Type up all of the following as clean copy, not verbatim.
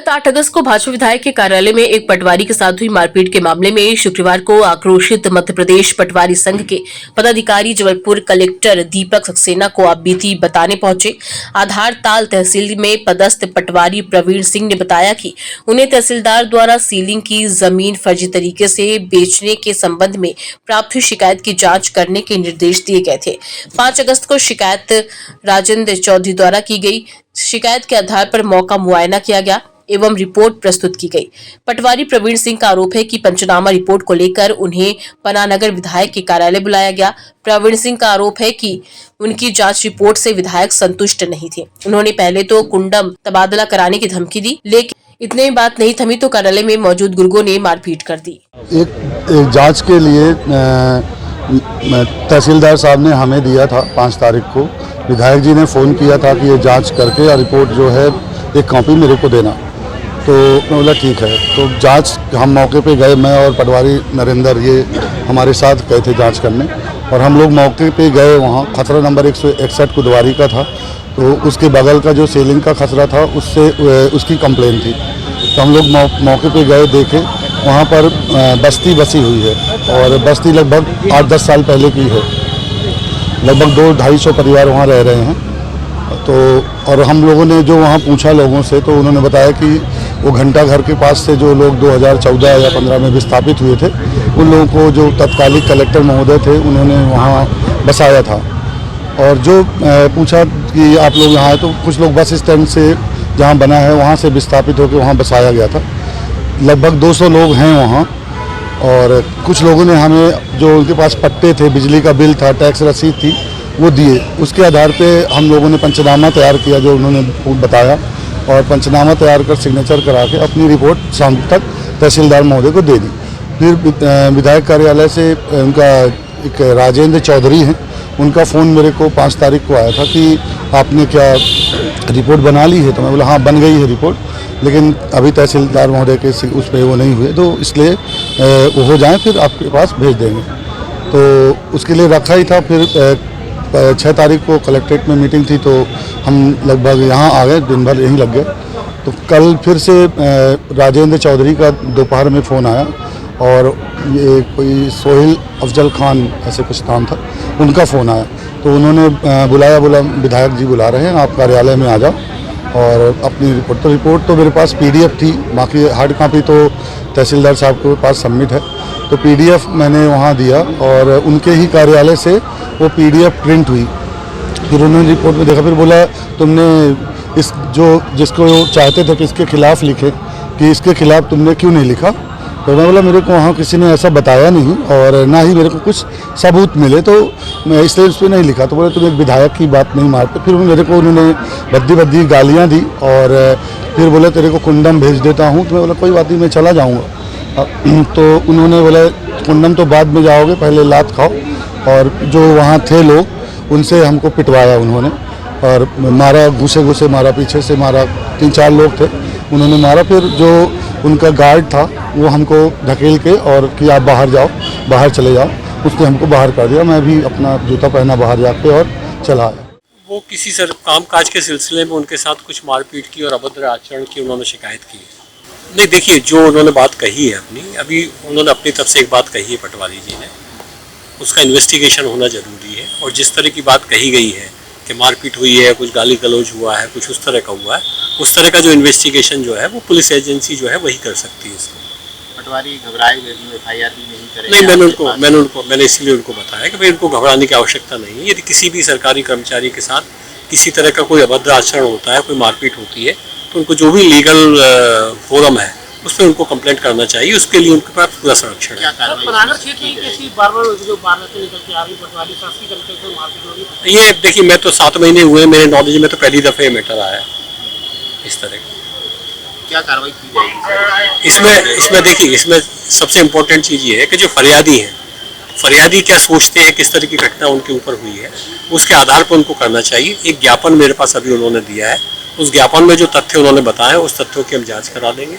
गत 8 अगस्त को भाजपा विधायक के कार्यालय में एक पटवारी के साथ हुई मारपीट के मामले में शुक्रवार को आक्रोशित मध्य प्रदेश पटवारी संघ के पदाधिकारी जबलपुर कलेक्टर दीपक सक्सेना को आप बीती बताने पहुंचे। आधार ताल तहसील में पदस्थ पटवारी प्रवीण सिंह ने बताया कि उन्हें तहसीलदार द्वारा सीलिंग की जमीन फर्जी तरीके से बेचने के संबंध में प्राप्त हुई शिकायत की जाँच करने के निर्देश दिए गए थे। 5 अगस्त को शिकायत राजेंद्र चौधरी द्वारा की गई। शिकायत के आधार पर मौका मुआयना किया गया एवं रिपोर्ट प्रस्तुत की गई। पटवारी प्रवीण सिंह का आरोप है कि पंचनामा रिपोर्ट को लेकर उन्हें पनानगर विधायक के कार्यालय बुलाया गया। प्रवीण सिंह का आरोप है कि उनकी जांच रिपोर्ट से विधायक संतुष्ट नहीं थे। उन्होंने पहले तो कुंडम तबादला कराने की धमकी दी, लेकिन इतने ही बात नहीं थमी तो कार्यालय में मौजूद गुर्गों ने मारपीट कर दी। एक जाँच के लिए तहसीलदार साहब ने हमें दिया था 5 तारीख को। विधायक जी ने फ़ोन किया था कि ये जांच करके और रिपोर्ट जो है एक कॉपी मेरे को देना, तो मैं बोला ठीक है। तो जांच हम मौके पे गए, मैं और पटवारी नरेंद्र ये हमारे साथ गए थे जांच करने, और हम लोग मौके पे गए। वहाँ खसरा नंबर 161 कुदवारी का था, तो उसके बगल का जो सीलिंग का खसरा था उससे उसकी कंप्लेन थी। तो हम लोग मौके पे गए, देखे वहाँ पर बस्ती बसी हुई है, और बस्ती लगभग 8-10 साल पहले की है। लगभग 200-250 परिवार वहाँ रह रहे हैं। तो और हम लोगों ने जो वहाँ पूछा लोगों से, तो उन्होंने बताया कि वो घंटा घर के पास से जो लोग 2014 या 15 में विस्थापित हुए थे, उन लोगों को जो तत्कालिक कलेक्टर महोदय थे उन्होंने वहाँ बसाया था। और जो पूछा कि आप लोग यहाँ आए, तो कुछ लोग बस स्टैंड से जहाँ बना है वहाँ से विस्थापित होकर वहाँ बसाया गया था। लगभग 200 लोग हैं वहाँ, और कुछ लोगों ने हमें जो उनके पास पट्टे थे, बिजली का बिल था, टैक्स रसीद थी, वो दिए। उसके आधार पे हम लोगों ने पंचनामा तैयार किया जो उन्होंने बताया, और पंचनामा तैयार कर सिग्नेचर करा के अपनी रिपोर्ट शाम तक तहसीलदार महोदय को दे दी। फिर विधायक कार्यालय से उनका एक राजेंद्र चौधरी हैं, उनका फ़ोन मेरे को 5 तारीख को आया था कि आपने क्या रिपोर्ट बना ली है। तो मैं बोला हाँ बन गई है रिपोर्ट, लेकिन अभी तहसीलदार महोदय के उस पर वो नहीं हुए, तो इसलिए वो हो जाए फिर आपके पास भेज देंगे। तो उसके लिए रखा ही था। फिर 6 तारीख को कलेक्ट्रेट में मीटिंग थी, तो हम लगभग यहाँ आ गए, दिन भर यहीं लग गए। तो कल फिर से राजेंद्र चौधरी का दोपहर में फ़ोन आया, और ये कोई सोहेल अफजल खान ऐसे कुछ नाम था, उनका फ़ोन आया। तो उन्होंने बुलाया, बोला विधायक जी बुला रहे हैं, आप कार्यालय में आ जाओ और अपनी रिपोर्ट तो मेरे पास PDF थी, बाकी हार्ड कॉपी तो तहसीलदार साहब के पास सबमिट है। तो PDF मैंने वहाँ दिया, और उनके ही कार्यालय से वो PDF प्रिंट हुई। फिर उन्होंने रिपोर्ट में देखा, फिर बोला तुमने इस जिसको चाहते थे कि इसके खिलाफ़ लिखे, कि इसके खिलाफ़ तुमने क्यों नहीं लिखा। तो मैं बोला मेरे को वहाँ किसी ने ऐसा बताया नहीं, और ना ही मेरे को कुछ सबूत मिले, तो मैं इसलिए उस पर नहीं लिखा। तो बोले तुम एक विधायक की बात नहीं मारते। फिर मेरे को उन्होंने भद्दी गालियाँ दी, और फिर बोले तेरे को कुंडम भेज देता हूँ। तो मैं बोला कोई बात नहीं, मैं चला जाऊँगा। तो उन्होंने बोला कुंडम तो बाद में जाओगे, पहले लात खाओ। और जो वहाँ थे लोग, उनसे हमको पिटवाया उन्होंने, और मारा, घुसे मारा, पीछे से मारा। 3-4 लोग थे, उन्होंने मारा। फिर जो उनका गार्ड था वो हमको धकेल के और कि आप बाहर जाओ, बाहर चले जाओ, उसने हमको बाहर कर दिया। मैं भी अपना जूता पहना बाहर जाके और चला आया। वो किसी सर कामकाज के सिलसिले में उनके साथ कुछ मारपीट की और अभद्र आचरण की उन्होंने शिकायत की है। नहीं देखिए, जो उन्होंने बात कही है अभी उन्होंने अपनी तरफ से एक बात कही है पटवारी जी ने, उसका इन्वेस्टिगेशन होना ज़रूरी है। और जिस तरह की बात कही गई है कि मारपीट हुई है, कुछ गाली गलौज हुआ है, कुछ उस तरह का हुआ है, उस तरह का जो इन्वेस्टिगेशन जो है वो पुलिस एजेंसी जो है वही कर सकती है। इसको पटवारी घबराए हुए FIR भी नहीं करें। नहीं, मैंने इसीलिए उनको बताया कि भाई उनको घबराने की आवश्यकता नहीं है। यदि किसी भी सरकारी कर्मचारी के साथ किसी तरह का कोई अभद्र आचरण होता है, कोई मारपीट होती है, तो उनको जो भी लीगल फोरम है उस पर उनको कंप्लेंट करना चाहिए। उसके लिए उनके पास पूरा संरक्षण है। ये देखिए, मैं तो 7 महीने हुए, मेरे नॉलेज में तो पहली दफ़े ये मैटर आया इस तरह का। क्या कार्रवाई की जाएगी इसमें देखिए, इसमें सबसे इम्पोर्टेंट चीज़ ये है कि जो फरियादी हैं, फरियादी क्या सोचते हैं, किस तरह की घटना उनके ऊपर हुई है, उसके आधार पर उनको करना चाहिए। एक ज्ञापन मेरे पास अभी उन्होंने दिया है, उस ज्ञापन में जो तथ्य उन्होंने बताए उस तथ्यों की हम जांच करा देंगे।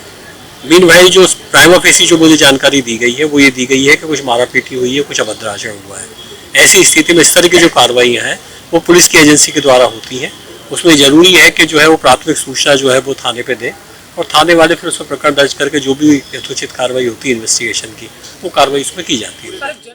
मीनवाइल जो प्राइमा फेसी जो मुझे जानकारी दी गई है वो ये दी गई है कि कुछ मारा पीटी हुई है, कुछ अभद्र आचरण हुआ है। ऐसी स्थिति में इस तरह की जो कार्रवाइयाँ हैं वो पुलिस की एजेंसी के द्वारा होती हैं। उसमें ज़रूरी है कि जो है वो प्राथमिक सूचना जो है वो थाने पे दें, और थाने वाले फिर उस पर प्रकरण दर्ज करके जो भी यथोचित कार्रवाई होती है इन्वेस्टिगेशन की, वो कार्रवाई उसमें की जाती है।